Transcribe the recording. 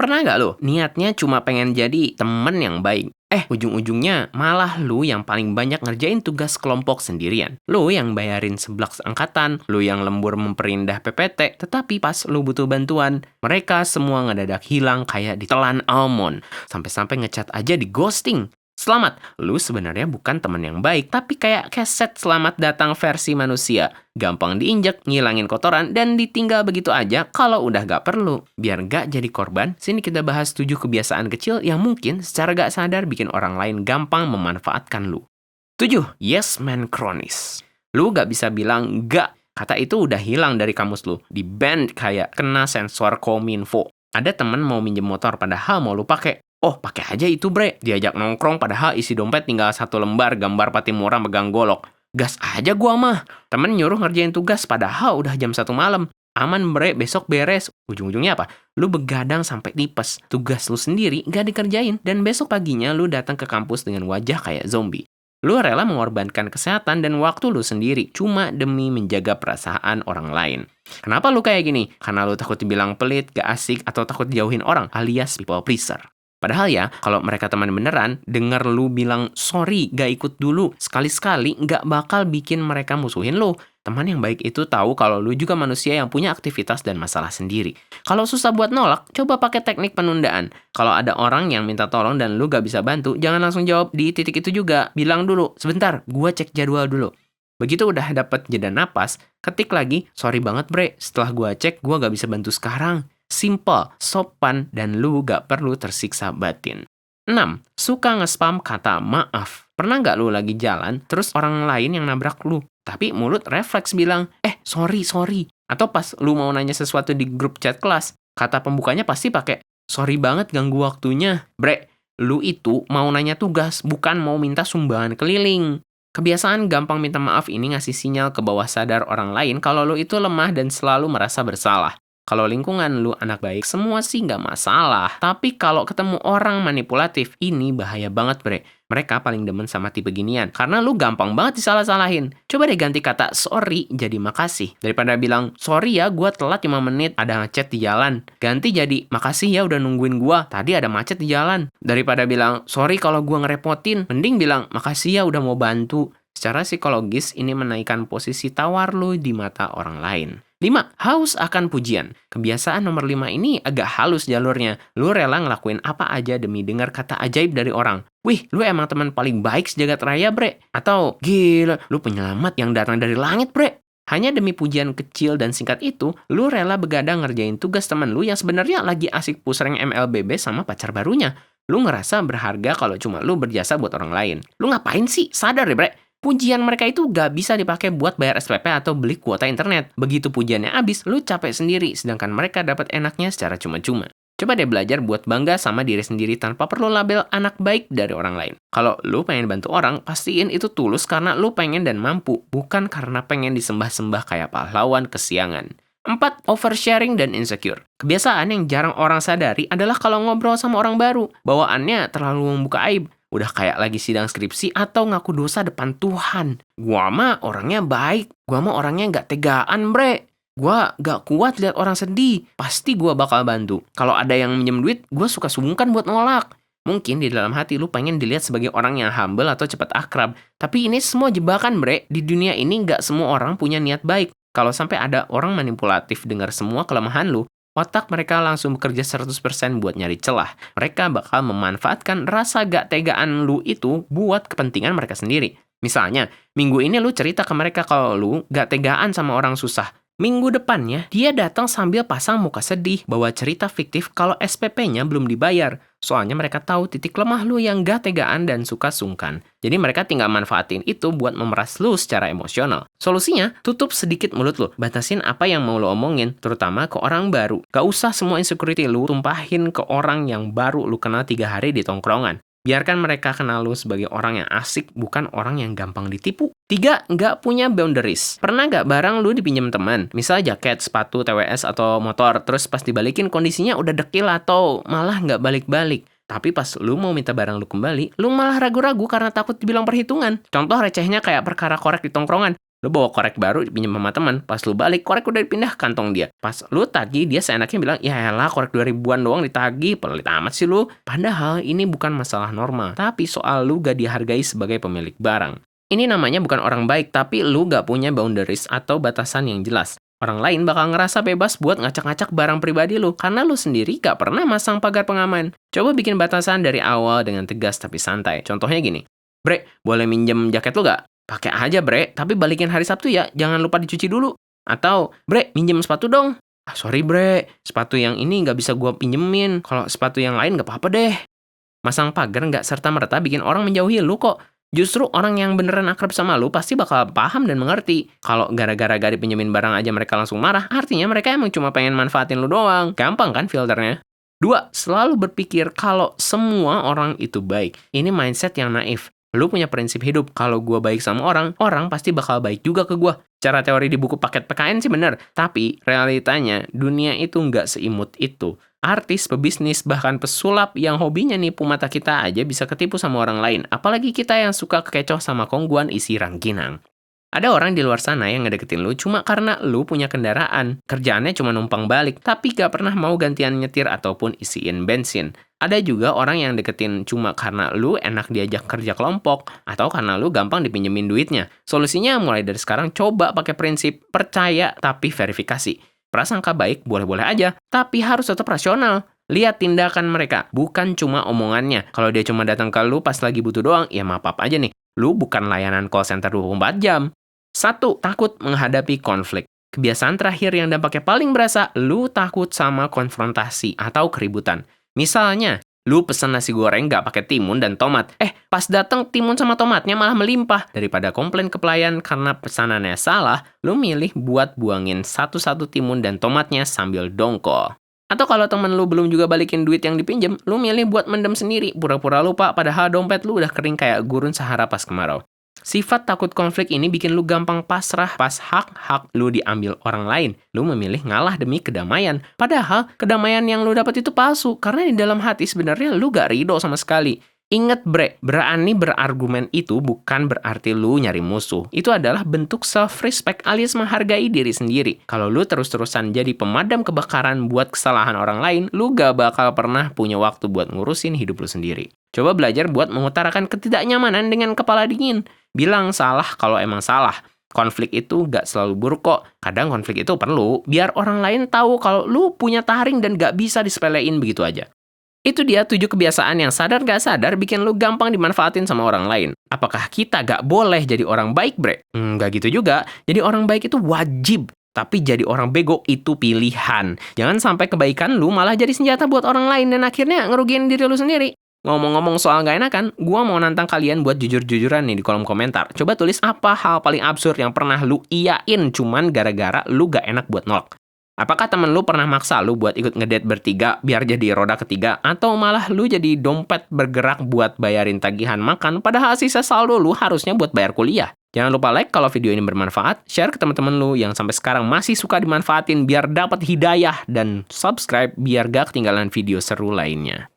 Pernah nggak lo, niatnya cuma pengen jadi temen yang baik? Ujung-ujungnya malah lu yang paling banyak ngerjain tugas kelompok sendirian. Lu yang bayarin seblak seangkatan, lu yang lembur memperindah PPT, tetapi pas lu butuh bantuan, mereka semua ngedadak hilang kayak ditelan almond. Sampai-sampai ngechat aja di ghosting. Selamat, lu sebenarnya bukan teman yang baik, tapi kayak keset selamat datang versi manusia. Gampang diinjek, ngilangin kotoran, dan ditinggal begitu aja kalau udah gak perlu. Biar gak jadi korban, sini kita bahas 7 kebiasaan kecil yang mungkin secara gak sadar bikin orang lain gampang memanfaatkan lu. 7. Yes man kronis. Lu gak bisa bilang gak. Kata itu udah hilang dari kamus lu. Di ban kayak kena sensor kominfo. Ada temen mau minjem motor padahal mau lu pakai. Oh, pakai aja itu, bre. Diajak nongkrong padahal isi dompet tinggal 1 lembar gambar Patimura megang golok. Gas aja gua mah. Temen nyuruh ngerjain tugas padahal udah jam 1 malam. Aman, bre, besok beres. Ujung-ujungnya apa? Lu begadang sampai tipes. Tugas lu sendiri gak dikerjain. Dan besok paginya lu datang ke kampus dengan wajah kayak zombie. Lu rela mengorbankan kesehatan dan waktu lu sendiri cuma demi menjaga perasaan orang lain. Kenapa lu kayak gini? Karena lu takut dibilang pelit, gak asik, atau takut dijauhin orang alias people pleaser. Padahal ya, kalau mereka teman beneran, denger lu bilang sorry gak ikut dulu, sekali-sekali gak bakal bikin mereka musuhin lu. Teman yang baik itu tahu kalau lu juga manusia yang punya aktivitas dan masalah sendiri. Kalau susah buat nolak, coba pakai teknik penundaan. Kalau ada orang yang minta tolong dan lu gak bisa bantu, jangan langsung jawab di titik itu juga. Bilang dulu, sebentar, gua cek jadwal dulu. Begitu udah dapet jeda napas, ketik lagi, sorry banget bre, setelah gua cek, gua gak bisa bantu sekarang. Simple, sopan, dan lu gak perlu tersiksa batin. 6. Suka nge-spam kata maaf. Pernah gak lu lagi jalan, terus orang lain yang nabrak lu? Tapi mulut refleks bilang, sorry. Atau pas lu mau nanya sesuatu di grup chat kelas, kata pembukanya pasti pakai, sorry banget ganggu waktunya. Bre, lu itu mau nanya tugas, bukan mau minta sumbangan keliling. Kebiasaan gampang minta maaf ini ngasih sinyal ke bawah sadar orang lain kalau lu itu lemah dan selalu merasa bersalah. Kalau lingkungan lu anak baik, semua sih nggak masalah. Tapi kalau ketemu orang manipulatif, ini bahaya banget, bre. Mereka paling demen sama tipe ginian. Karena lu gampang banget disalah-salahin. Coba deh ganti kata sorry jadi makasih. Daripada bilang, sorry ya gua telat 5 menit, ada macet di jalan. Ganti jadi, makasih ya udah nungguin gua, tadi ada macet di jalan. Daripada bilang, sorry kalau gua ngerepotin, mending bilang, makasih ya udah mau bantu. Secara psikologis, ini menaikkan posisi tawar lu di mata orang lain. 5. Haus akan pujian. Kebiasaan nomor 5 ini agak halus jalurnya. Lu rela ngelakuin apa aja demi dengar kata ajaib dari orang. Wih, lu emang teman paling baik sejagat raya, bre. Atau, gila, lu penyelamat yang datang dari langit, bre. Hanya demi pujian kecil dan singkat itu, lu rela begadang ngerjain tugas teman lu yang sebenarnya lagi asik pusreng MLBB sama pacar barunya. Lu ngerasa berharga kalau cuma lu berjasa buat orang lain. Lu ngapain sih? Sadar deh, bre. Pujian mereka itu gak bisa dipakai buat bayar SPP atau beli kuota internet. Begitu pujiannya habis, lu capek sendiri, sedangkan mereka dapat enaknya secara cuma-cuma. Coba deh belajar buat bangga sama diri sendiri tanpa perlu label anak baik dari orang lain. Kalau lu pengen bantu orang, pastiin itu tulus karena lu pengen dan mampu, bukan karena pengen disembah-sembah kayak pahlawan kesiangan. 4. Oversharing dan insecure. Kebiasaan yang jarang orang sadari adalah kalau ngobrol sama orang baru, bawaannya terlalu membuka aib. Udah kayak lagi sidang skripsi atau ngaku dosa depan Tuhan. Gua mah orangnya baik. Gua mah orangnya gak tegaan, bre. Gua gak kuat lihat orang sedih. Pasti gua bakal bantu. Kalau ada yang minjem duit, gua suka sungkan buat nolak. Mungkin di dalam hati lu pengen dilihat sebagai orang yang humble atau cepat akrab. Tapi ini semua jebakan, bre. Di dunia ini gak semua orang punya niat baik. Kalau sampai ada orang manipulatif dengar semua kelemahan lu, otak mereka langsung bekerja 100% buat nyari celah. Mereka bakal memanfaatkan rasa gak tegaan lu itu buat kepentingan mereka sendiri. Misalnya, minggu ini lu cerita ke mereka kalau lu gak tegaan sama orang susah. Minggu depannya, dia datang sambil pasang muka sedih, bawa cerita fiktif kalau SPP-nya belum dibayar. Soalnya mereka tahu titik lemah lu yang gak tegaan dan suka sungkan. Jadi mereka tinggal manfaatin itu buat memeras lu secara emosional. Solusinya, tutup sedikit mulut lu. Batasin apa yang mau lu omongin, terutama ke orang baru. Gak usah semua insecurity lu tumpahin ke orang yang baru lu kenal 3 hari di tongkrongan. Biarkan mereka kenal lu sebagai orang yang asik, bukan orang yang gampang ditipu. 3. Nggak punya boundaries. Pernah nggak barang lu dipinjam teman? Misal jaket, sepatu, TWS, atau motor, terus pas dibalikin kondisinya udah dekil atau malah nggak balik-balik. Tapi pas lu mau minta barang lu kembali, lu malah ragu-ragu karena takut dibilang perhitungan. Contoh recehnya kayak perkara korek di tongkrongan. Lu bawa korek baru dipinjam sama teman, pas lu balik korek udah dipindah kantong dia. Pas lu tagih dia seenaknya bilang, "Ya elah korek 2000-an doang ditagih, pelit amat sih lu." Padahal ini bukan masalah normal, tapi soal lu gak dihargai sebagai pemilik barang. Ini namanya bukan orang baik, tapi lu gak punya boundaries atau batasan yang jelas. Orang lain bakal ngerasa bebas buat ngacak-ngacak barang pribadi lu, karena lu sendiri gak pernah masang pagar pengaman. Coba bikin batasan dari awal dengan tegas tapi santai. Contohnya gini, "Bre, boleh minjem jaket lu gak? Pakai aja bre, tapi balikin hari Sabtu ya, jangan lupa dicuci dulu." Atau, "Bre, minjem sepatu dong." "Ah, sorry bre, sepatu yang ini nggak bisa gua pinjemin, kalau sepatu yang lain nggak apa-apa deh." Masang pagar nggak serta-merta bikin orang menjauhi lu kok. Justru orang yang beneran akrab sama lu pasti bakal paham dan mengerti. Kalau gara-gara gak dipinjemin barang aja mereka langsung marah, artinya mereka emang cuma pengen manfaatin lu doang. Gampang kan filternya? 2. Selalu berpikir kalau semua orang itu baik. Ini mindset yang naif. Lu punya prinsip hidup, kalau gua baik sama orang, orang pasti bakal baik juga ke gua. Cara teori di buku paket PKN sih bener, tapi realitanya dunia itu nggak seimut itu. Artis, pebisnis, bahkan pesulap yang hobinya nipu mata kita aja bisa ketipu sama orang lain. Apalagi kita yang suka kekecoh sama kongguan isi rangginang. Ada orang di luar sana yang ngedeketin lu cuma karena lu punya kendaraan. Kerjaannya cuma numpang balik, tapi gak pernah mau gantian nyetir ataupun isiin bensin. Ada juga orang yang deketin cuma karena lu enak diajak kerja kelompok, atau karena lu gampang dipinjemin duitnya. Solusinya mulai dari sekarang coba pakai prinsip percaya tapi verifikasi. Prasangka baik boleh-boleh aja, tapi harus tetap rasional. Lihat tindakan mereka, bukan cuma omongannya. Kalau dia cuma datang ke lu pas lagi butuh doang, ya maaf aja nih. Lu bukan layanan call center 24 jam. 1. Takut menghadapi konflik. Kebiasaan terakhir yang dampaknya paling berasa, lu takut sama konfrontasi atau keributan. Misalnya, lu pesen nasi goreng gak pakai timun dan tomat. Pas datang timun sama tomatnya malah melimpah. Daripada komplain ke pelayan karena pesanannya salah, lu milih buat buangin satu-satu timun dan tomatnya sambil dongkol. Atau kalau temen lu belum juga balikin duit yang dipinjem, lu milih buat mendem sendiri, pura-pura lupa padahal dompet lu udah kering kayak gurun Sahara pas kemarau. Sifat takut konflik ini bikin lu gampang pasrah pas hak-hak lu diambil orang lain. Lu memilih ngalah demi kedamaian. Padahal kedamaian yang lu dapat itu palsu, karena di dalam hati sebenarnya lu gak ridho sama sekali. Ingat bre, berani berargumen itu bukan berarti lu nyari musuh. Itu adalah bentuk self-respect alias menghargai diri sendiri. Kalau lu terus-terusan jadi pemadam kebakaran buat kesalahan orang lain, lu gak bakal pernah punya waktu buat ngurusin hidup lu sendiri. Coba belajar buat mengutarakan ketidaknyamanan dengan kepala dingin. Bilang salah kalau emang salah. Konflik itu gak selalu buruk kok. Kadang konflik itu perlu, biar orang lain tahu kalau lu punya taring dan gak bisa disepelein begitu aja. Itu dia 7 kebiasaan yang sadar gak sadar bikin lu gampang dimanfaatin sama orang lain. Apakah kita gak boleh jadi orang baik, bre? Gak gitu juga. Jadi orang baik itu wajib. Tapi jadi orang bego itu pilihan. Jangan sampai kebaikan lu malah jadi senjata buat orang lain dan akhirnya ngerugiin diri lu sendiri. Ngomong-ngomong soal gak enakan, gua mau nantang kalian buat jujur-jujuran nih di kolom komentar. Coba tulis apa hal paling absurd yang pernah lu iyain cuman gara-gara lu gak enak buat nolak. Apakah temen lu pernah maksa lu buat ikut ngedate bertiga biar jadi roda ketiga? Atau malah lu jadi dompet bergerak buat bayarin tagihan makan padahal sisa saldo lu harusnya buat bayar kuliah? Jangan lupa like kalau video ini bermanfaat, share ke teman-teman lu yang sampai sekarang masih suka dimanfaatin biar dapat hidayah, dan subscribe biar gak ketinggalan video seru lainnya.